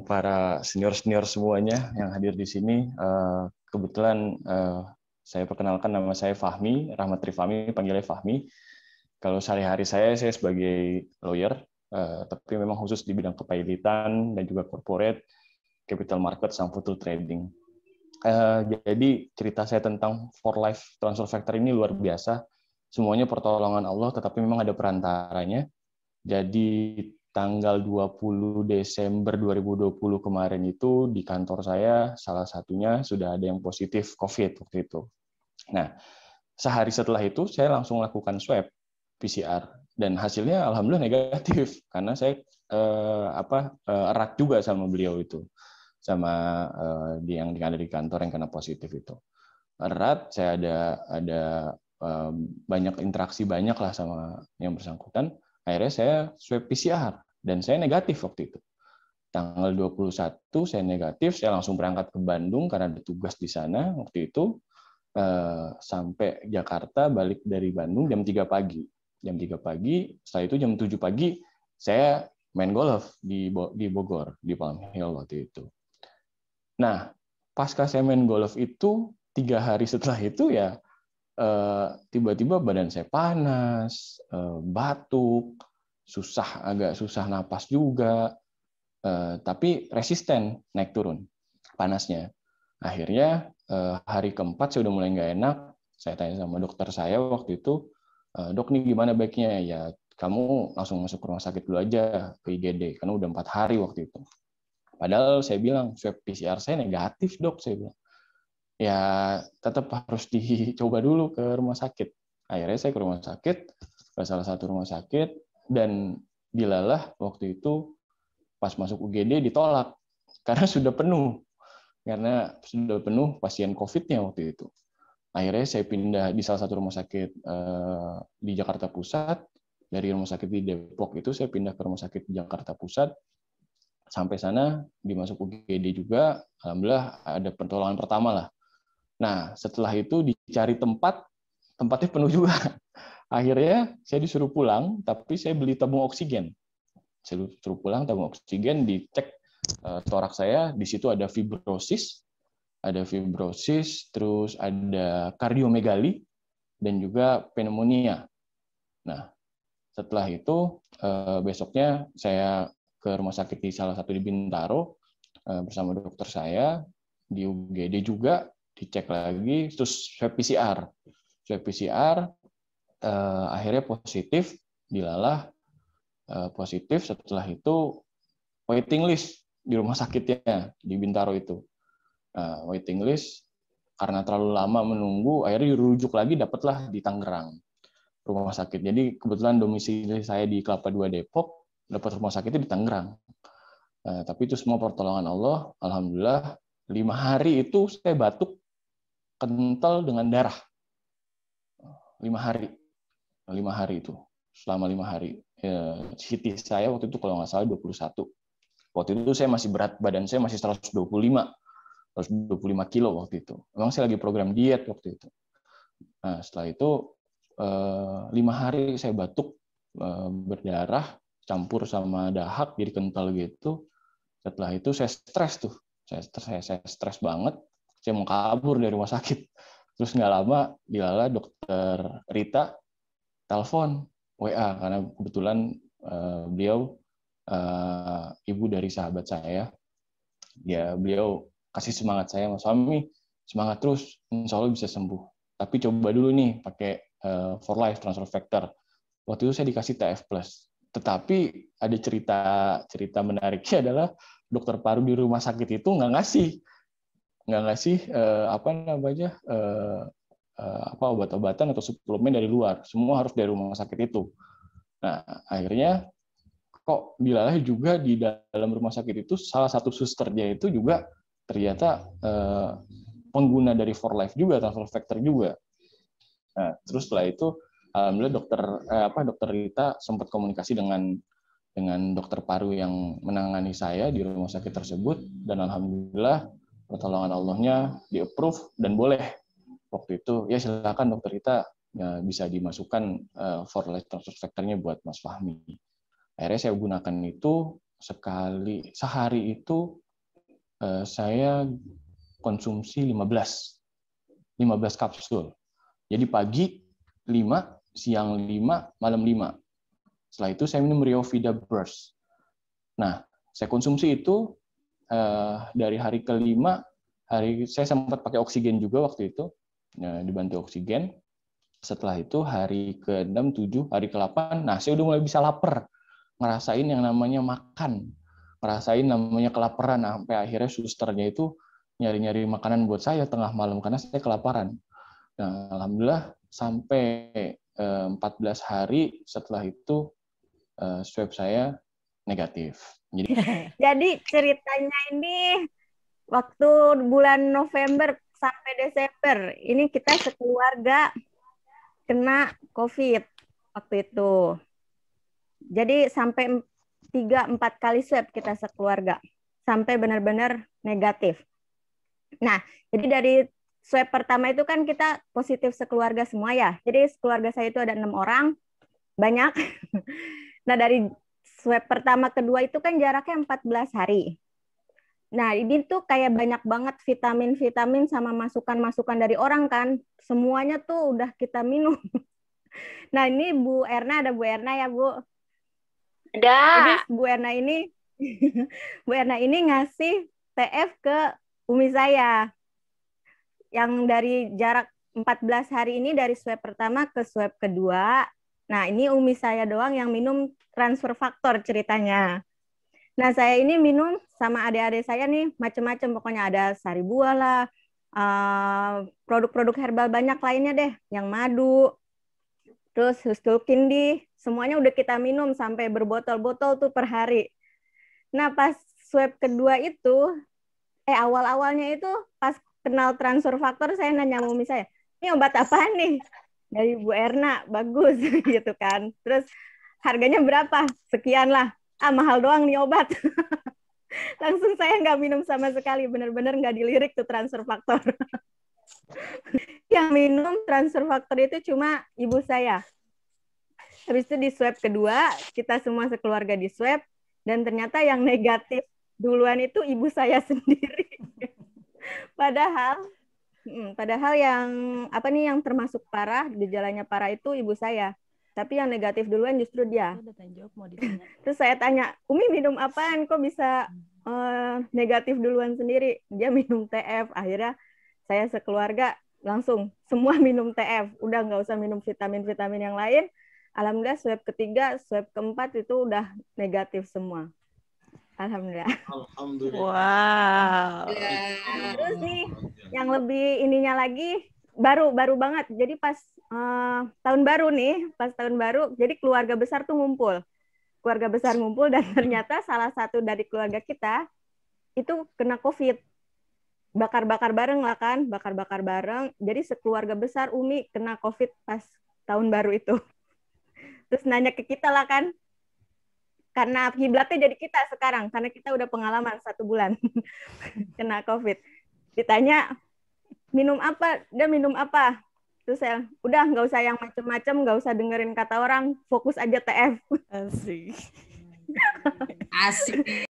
para senior-senior semuanya yang hadir di sini. Kebetulan saya perkenalkan, nama saya Fahmi, Rahmat Rifami, panggilnya Fahmi. Kalau sehari-hari saya sebagai lawyer, tapi memang khusus di bidang kepailitan dan juga corporate, capital market, sama future trading. Jadi cerita saya tentang For Life Transfer Factor ini luar biasa. Semuanya pertolongan Allah, tetapi memang ada perantaranya. Jadi tanggal 20 Desember 2020 kemarin itu di kantor saya salah satunya sudah ada yang positif COVID waktu itu. Nah, sehari setelah itu saya langsung lakukan swab PCR dan hasilnya alhamdulillah negatif karena saya erat juga sama beliau itu, sama yang ada di kantor yang kena positif itu. Erat, saya ada banyak interaksi banyak lah sama yang bersangkutan. Akhirnya saya swab PCR dan saya negatif waktu itu. Tanggal 21 saya negatif, saya langsung berangkat ke Bandung karena ada tugas di sana waktu itu. Sampai Jakarta, balik dari Bandung jam 3 pagi. Jam 3 pagi, setelah itu jam 7 pagi saya main golf di Bogor, di Palm Hill waktu itu. Nah, pasca saya main golf itu, 3 hari setelah itu ya tiba-tiba badan saya panas, batuk, agak susah napas juga, tapi resisten naik turun panasnya. Akhirnya hari keempat saya udah mulai nggak enak. Saya tanya sama dokter saya waktu itu, dok nih gimana baiknya? Ya kamu langsung masuk ke rumah sakit dulu aja ke IGD, karena udah 4 hari waktu itu. Padahal saya bilang swab PCR saya negatif dok, saya bilang. Ya tetap harus dicoba dulu ke rumah sakit. Akhirnya saya ke rumah sakit, ke salah satu rumah sakit, dan dilalah waktu itu pas masuk UGD ditolak karena sudah penuh pasien COVID-nya waktu itu. Akhirnya saya pindah di salah satu rumah sakit di Jakarta Pusat. Dari rumah sakit di Depok itu saya pindah ke rumah sakit di Jakarta Pusat. Sampai sana dimasuk UGD juga, alhamdulillah ada pertolongan pertama lah. Nah, setelah itu dicari tempatnya penuh juga. Akhirnya saya disuruh pulang, tapi saya beli tabung oksigen. Saya disuruh pulang, tabung oksigen, dicek torak saya, di situ ada fibrosis, terus ada kardiomegali, dan juga pneumonia. Nah, setelah itu besoknya saya ke rumah sakit di salah satu di Bintaro bersama dokter saya, di UGD juga, dicek lagi, terus swab PCR. Akhirnya positif, dilalah positif. Setelah itu waiting list di rumah sakitnya di Bintaro itu. Waiting list karena terlalu lama menunggu, akhirnya dirujuk lagi, dapatlah di Tangerang rumah sakit. Jadi kebetulan domisili saya di Kelapa II Depok, dapat rumah sakitnya di Tangerang. Tapi itu semua pertolongan Allah. Alhamdulillah 5 hari itu saya batuk kental dengan darah. 5 hari itu. Selama 5 hari. CT saya waktu itu kalau nggak salah 21. Waktu itu saya masih berat badan saya masih 125 kilo waktu itu. Memang saya lagi program diet waktu itu. Nah, setelah itu 5 hari saya batuk, berdarah, campur sama dahak, jadi kental gitu. Setelah itu saya stres tuh. Saya stres banget. Saya mau kabur dari rumah sakit. Terus nggak lama, dilala dokter Rita telepon WA, karena kebetulan beliau ibu dari sahabat saya. Ya, beliau kasih semangat saya, Mas Fahmi, semangat terus, insya Allah bisa sembuh. Tapi coba dulu nih pakai For Life Transfer Factor. Waktu itu saya dikasih TF+. Tetapi ada cerita menariknya adalah dokter paru di rumah sakit itu nggak ngasih obat-obatan atau suplemen dari luar. Semua harus dari rumah sakit itu. Nah, akhirnya kok dilalah juga di dalam rumah sakit itu salah satu susternya itu juga ternyata pengguna dari For Life juga, Transfer Factor juga. Nah, terus setelah itu alhamdulillah dokter Rita sempat komunikasi dengan dokter paru yang menangani saya di rumah sakit tersebut, dan alhamdulillah pertolongan Allahnya di-approve dan boleh waktu itu, ya silakan dokter Rita, ya, bisa dimasukkan For Life Transfer Factor-nya buat Mas Fahmi. Akhirnya saya gunakan itu sehari itu saya konsumsi 15 kapsul. Jadi pagi 5, siang 5, malam 5. Setelah itu saya minum Riovida Burst. Nah, saya konsumsi itu dari hari kelima, saya sempat pakai oksigen juga waktu itu, dibantu oksigen. Setelah itu hari ke-6, 7, hari ke-8, nah saya udah mulai bisa lapar. Ngerasain yang namanya makan. Ngerasain namanya kelaparan. Nah, sampai akhirnya susternya itu nyari-nyari makanan buat saya tengah malam karena saya kelaparan. Nah, alhamdulillah sampai 14 hari setelah itu swab saya negatif. Jadi ceritanya ini waktu bulan November sampai Desember, ini kita sekeluarga kena COVID waktu itu. Jadi sampai 3-4 kali swab kita sekeluarga. Sampai benar-benar negatif. Nah, jadi dari swab pertama itu kan kita positif sekeluarga semua ya. Jadi keluarga saya itu ada 6 orang, banyak. Nah, dari swab pertama kedua itu kan jaraknya 14 hari. Nah, ini tuh kayak banyak banget vitamin-vitamin sama masukan-masukan dari orang kan. Semuanya tuh udah kita minum. Nah, ini Bu Erna, ada Bu Erna ya, Bu? Ada. Jadi Bu Erna ini Bu Erna ini ngasih TF ke Umi saya. Yang dari jarak 14 hari ini dari swab pertama ke swab kedua. Nah, ini Umi saya doang yang minum transfer faktor ceritanya. Nah, saya ini minum sama adik-adik saya nih macam-macam, pokoknya ada sari buah lah, produk-produk herbal banyak lainnya deh, yang madu, terus Hustulkindi, semuanya udah kita minum sampai berbotol-botol tuh per hari. Nah, pas swab kedua itu, awal-awalnya itu pas kenal transfer faktor, saya nanya sama Umi saya, ini obat apa nih? Dari Bu Erna, bagus gitu kan. Terus harganya berapa? Sekian lah. Mahal doang nih obat. Langsung saya nggak minum sama sekali, benar-benar nggak dilirik tuh transfer faktor. Yang minum transfer faktor itu cuma ibu saya. Habis itu di swab kedua, kita semua sekeluarga di swab, dan ternyata yang negatif duluan itu ibu saya sendiri. Padahal yang termasuk parah, gejalanya parah itu ibu saya. Tapi yang negatif duluan justru dia. Terus saya tanya, Umi minum apaan? Kok bisa negatif duluan sendiri? Dia minum TF. Akhirnya saya sekeluarga langsung semua minum TF. Udah nggak usah minum vitamin-vitamin yang lain. Alhamdulillah swab ketiga, swab keempat itu udah negatif semua. Alhamdulillah. Wow. Terus nih, yang lebih ininya lagi, baru banget. Jadi pas tahun baru, jadi keluarga besar tuh ngumpul. Keluarga besar ngumpul dan ternyata salah satu dari keluarga kita itu kena COVID. Bakar-bakar bareng lah kan, bakar-bakar bareng. Jadi sekeluarga besar Umi kena COVID pas tahun baru itu. Terus nanya ke kita lah kan, karena kiblatnya jadi kita sekarang, karena kita udah pengalaman 1 bulan kena COVID. Ditanya, minum apa? Dia minum apa? Terus saya, udah nggak usah yang macem-macem, nggak usah dengerin kata orang, fokus aja TF. Asik. Asik.